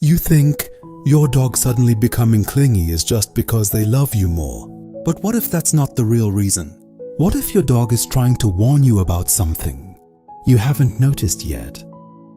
You think your dog suddenly becoming clingy is just because they love you more. But what if that's not the real reason? What if your dog is trying to warn you about something you haven't noticed yet?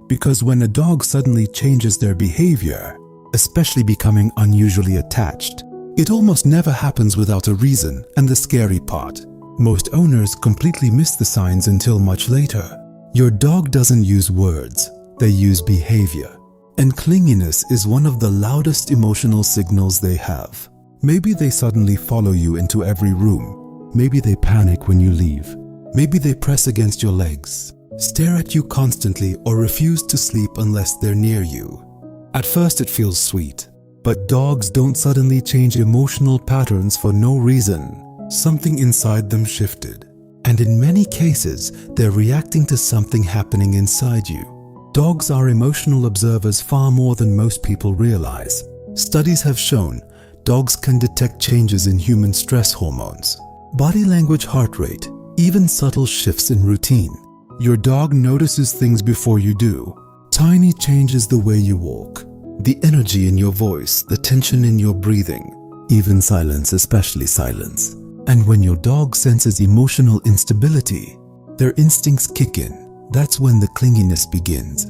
Because when a dog suddenly changes their behavior, especially becoming unusually attached, it almost never happens without a reason. And the scary part, most owners completely miss the signs until much later. Your dog doesn't use words, they use behavior. And clinginess is one of the loudest emotional signals they have. Maybe they suddenly follow you into every room. Maybe they panic when you leave. Maybe they press against your legs, stare at you constantly, or refuse to sleep unless they're near you. At first it feels sweet, but dogs don't suddenly change emotional patterns for no reason. Something inside them shifted. And in many cases, they're reacting to something happening inside you. Dogs are emotional observers far more than most people realize. Studies have shown dogs can detect changes in human stress hormones, body language, heart rate, even subtle shifts in routine. Your dog notices things before you do. Tiny changes, the way you walk, the energy in your voice, the tension in your breathing, even silence, especially silence. And when your dog senses emotional instability, their instincts kick in. That's when the clinginess begins.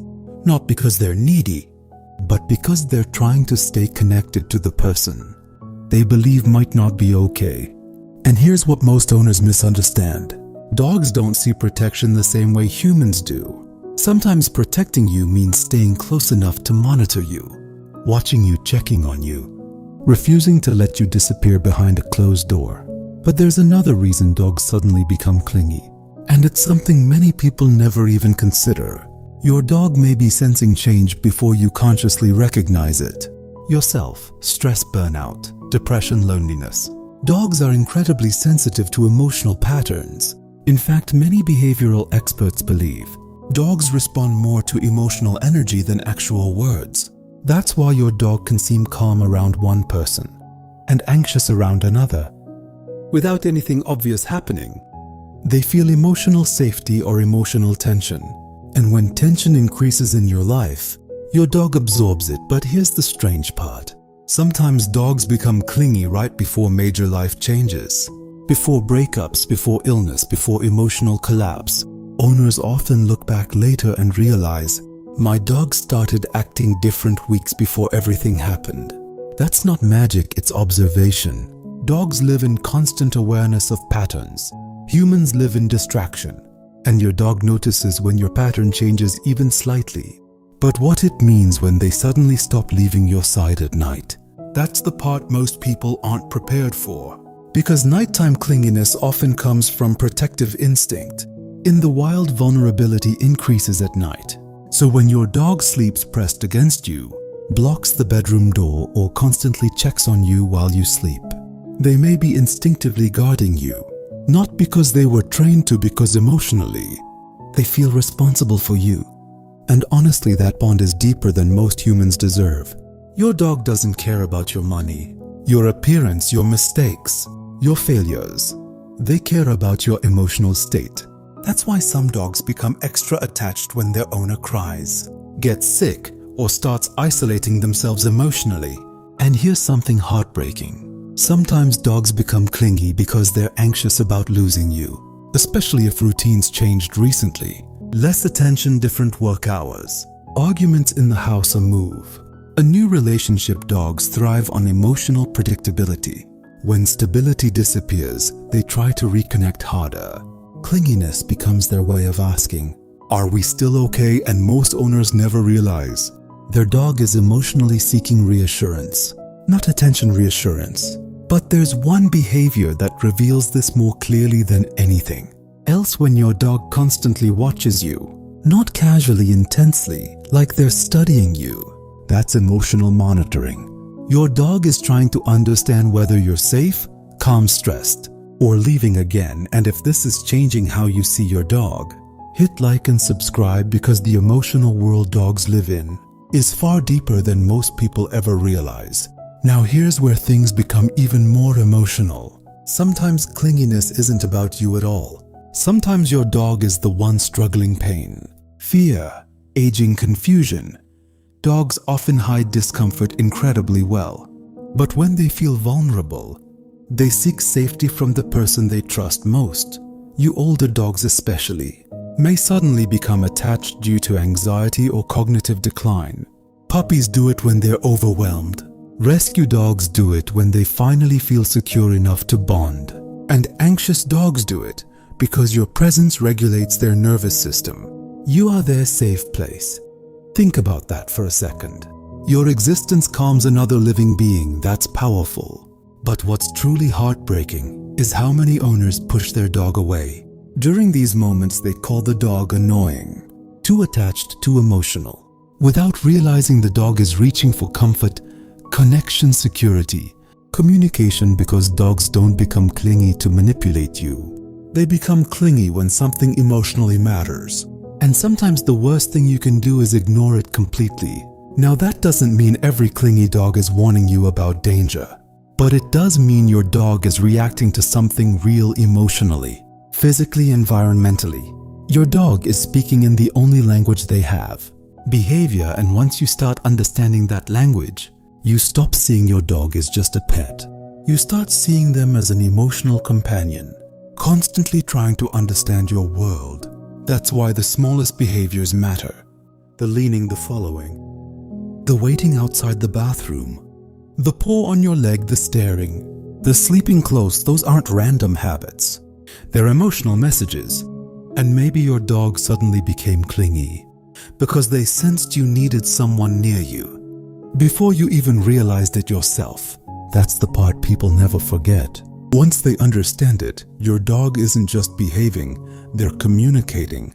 Not because they're needy, but because they're trying to stay connected to the person they believe might not be okay. And here's what most owners misunderstand. Dogs don't see protection the same way humans do. Sometimes protecting you means staying close enough to monitor you, watching you, checking on you, refusing to let you disappear behind a closed door. But there's another reason dogs suddenly become clingy. And it's something many people never even consider. Your dog may be sensing change before you consciously recognize it. Yourself, stress, burnout, depression, loneliness. Dogs are incredibly sensitive to emotional patterns. In fact, many behavioral experts believe dogs respond more to emotional energy than actual words. That's why your dog can seem calm around one person and anxious around another, without anything obvious happening. They feel emotional safety or emotional tension. And when tension increases in your life, your dog absorbs it. But here's the strange part. Sometimes dogs become clingy right before major life changes. Before breakups, before illness, before emotional collapse. Owners often look back later and realize, my dog started acting different weeks before everything happened. That's not magic, it's observation. Dogs live in constant awareness of patterns. Humans live in distraction, and your dog notices when your pattern changes even slightly. But what it means when they suddenly stop leaving your side at night, that's the part most people aren't prepared for. Because nighttime clinginess often comes from protective instinct. In the wild, vulnerability increases at night. So when your dog sleeps pressed against you, blocks the bedroom door, or constantly checks on you while you sleep, they may be instinctively guarding you. Not because they were trained to, because emotionally, they feel responsible for you. And honestly, that bond is deeper than most humans deserve. Your dog doesn't care about your money, your appearance, your mistakes, your failures. They care about your emotional state. That's why some dogs become extra attached when their owner cries, gets sick, or starts isolating themselves emotionally. And here's something heartbreaking. Sometimes dogs become clingy because they're anxious about losing you, especially if routines changed recently. Less attention, different work hours, arguments in the house, a move. A new relationship. Dogs thrive on emotional predictability. When stability disappears, they try to reconnect harder. Clinginess becomes their way of asking, are we still okay? And most owners never realize their dog is emotionally seeking reassurance, not attention, reassurance. But there's one behavior that reveals this more clearly than anything else. When your dog constantly watches you, not casually, intensely, like they're studying you, that's emotional monitoring. Your dog is trying to understand whether you're safe, calm, stressed, or leaving again. And if this is changing how you see your dog, hit like and subscribe, because the emotional world dogs live in is far deeper than most people ever realize. Now here's where things become even more emotional. Sometimes clinginess isn't about you at all. Sometimes your dog is the one struggling pain, fear, aging, confusion. Dogs often hide discomfort incredibly well. But when they feel vulnerable, they seek safety from the person they trust most. You older dogs especially may suddenly become attached due to anxiety or cognitive decline. Puppies do it when they're overwhelmed. Rescue dogs do it when they finally feel secure enough to bond. And anxious dogs do it because your presence regulates their nervous system. You are their safe place. Think about that for a second. Your existence calms another living being. That's powerful. But what's truly heartbreaking is how many owners push their dog away. During these moments, they call the dog annoying, too attached, too emotional, without realizing the dog is reaching for comfort, connection, security, communication. Because dogs don't become clingy to manipulate you. They become clingy when something emotionally matters. And sometimes the worst thing you can do is ignore it completely. Now, that doesn't mean every clingy dog is warning you about danger. But it does mean your dog is reacting to something real emotionally, physically, environmentally. Your dog is speaking in the only language they have, behavior. And once you start understanding that language, you stop seeing your dog as just a pet. You start seeing them as an emotional companion, constantly trying to understand your world. That's why the smallest behaviors matter. The leaning, the following, the waiting outside the bathroom, the paw on your leg, the staring, the sleeping close. Those aren't random habits. They're emotional messages. And maybe your dog suddenly became clingy because they sensed you needed someone near you before you even realized it yourself. That's the part people never forget. Once they understand it, your dog isn't just behaving, they're communicating.